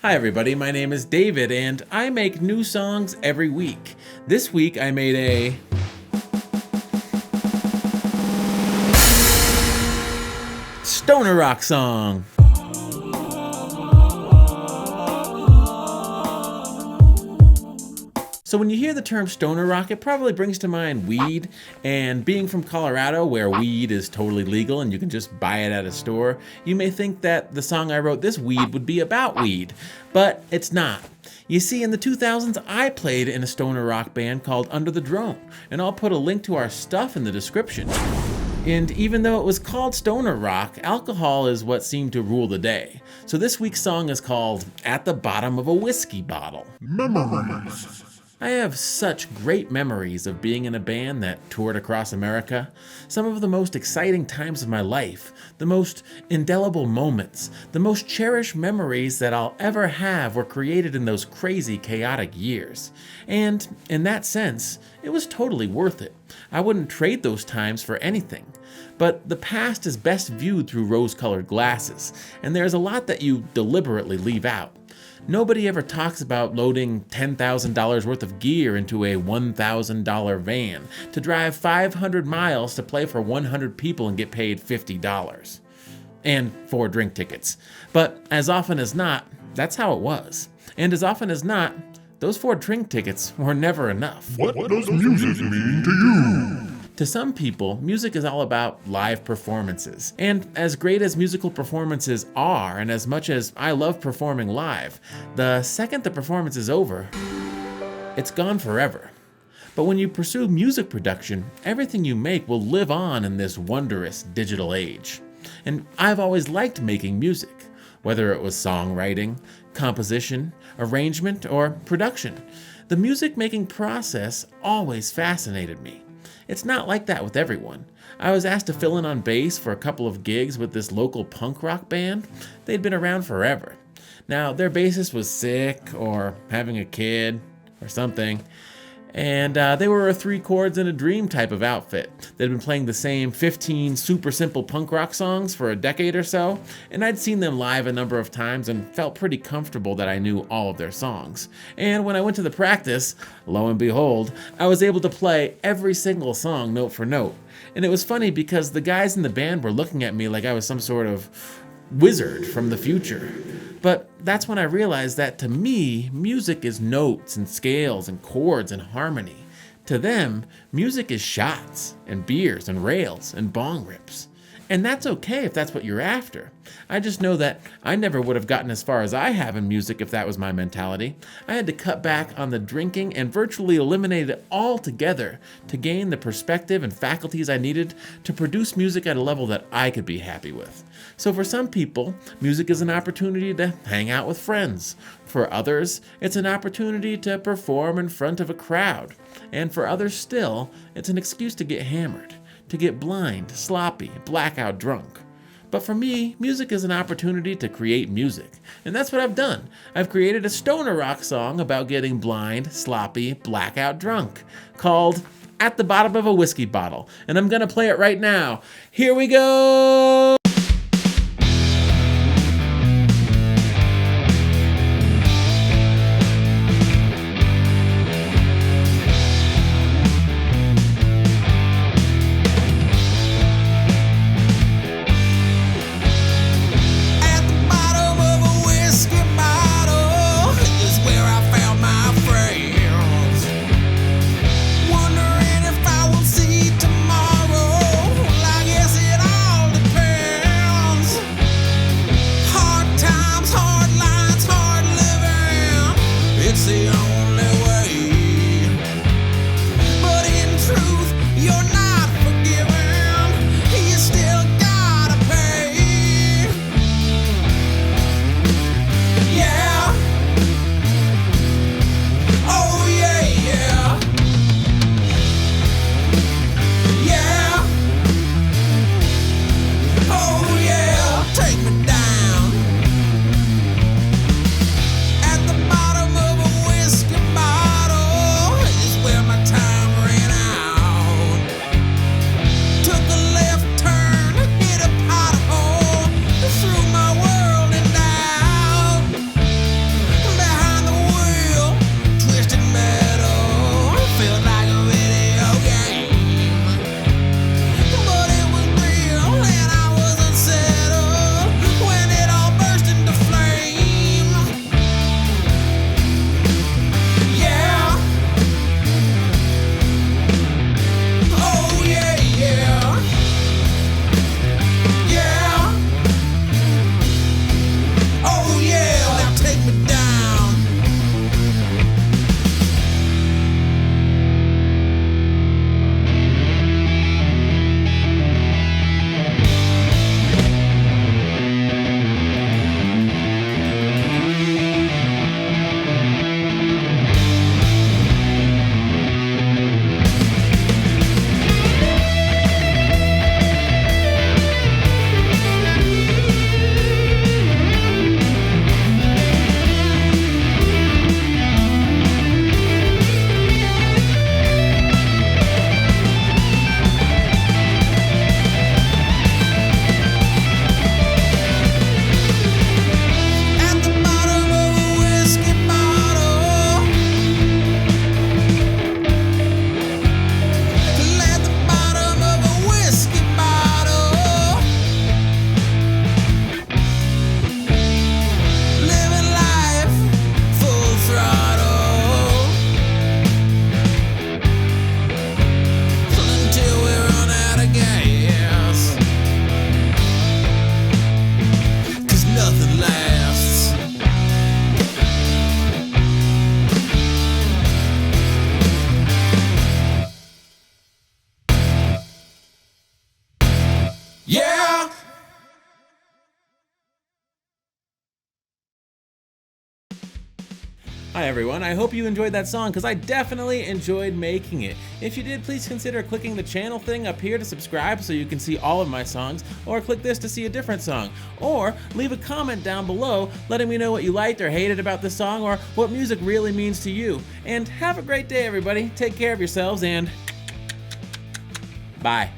Hi everybody, my name is David and I make new songs every week. This week I made a stoner rock song. So when you hear the term stoner rock, it probably brings to mind weed, and being from Colorado where weed is totally legal and you can just buy it at a store, you may think that the song I wrote this weed would be about weed, but it's not. You see, in the 2000s, I played in a stoner rock band called Under the Drone, and I'll put a link to our stuff in the description. And even though it was called stoner rock, alcohol is what seemed to rule the day. So this week's song is called At the Bottom of a Whiskey Bottle. Memories. I have such great memories of being in a band that toured across America. Some of the most exciting times of my life, the most indelible moments, the most cherished memories that I'll ever have were created in those crazy, chaotic years. And in that sense, it was totally worth it. I wouldn't trade those times for anything. But the past is best viewed through rose-colored glasses, and there's a lot that you deliberately leave out. Nobody ever talks about loading $10,000 worth of gear into a $1,000 van to drive 500 miles to play for 100 people and get paid $50. And 4 drink tickets. But as often as not, that's how it was. And as often as not, those 4 drink tickets were never enough. What does music mean to you? To some people, music is all about live performances. And as great as musical performances are, and as much as I love performing live, the second the performance is over, it's gone forever. But when you pursue music production, everything you make will live on in this wondrous digital age. And I've always liked making music, whether it was songwriting, composition, arrangement, or production. The music making process always fascinated me. It's not like that with everyone. I was asked to fill in on bass for a couple of gigs with this local punk rock band. They'd been around forever. Now, their bassist was sick or having a kid or something, and they were a 3 chords and a dream type of outfit. They'd been playing the same 15 super simple punk rock songs for a decade or so, and I'd seen them live a number of times and felt pretty comfortable that I knew all of their songs. And when I went to the practice, lo and behold, I was able to play every single song note for note. And it was funny because the guys in the band were looking at me like I was some sort of wizard from the future. But that's when I realized that to me, music is notes and scales and chords and harmony. To them, music is shots and beers and rails and bong rips. And that's okay if that's what you're after. I just know that I never would have gotten as far as I have in music if that was my mentality. I had to cut back on the drinking and virtually eliminate it altogether to gain the perspective and faculties I needed to produce music at a level that I could be happy with. So for some people, music is an opportunity to hang out with friends. For others, it's an opportunity to perform in front of a crowd. And for others still, it's an excuse to get hammered, to get blind, sloppy, blackout drunk. But for me, music is an opportunity to create music. And that's what I've done. I've created a stoner rock song about getting blind, sloppy, blackout drunk, called At the Bottom of a Whiskey Bottle. And I'm gonna play it right now. Here we go! Wondering if I will see tomorrow. I guess it all depends. Hi everyone, I hope you enjoyed that song because I definitely enjoyed making it. If you did, please consider clicking the channel thing up here to subscribe so you can see all of my songs, or click this to see a different song. Or leave a comment down below letting me know what you liked or hated about this song or what music really means to you. And have a great day everybody, take care of yourselves and bye.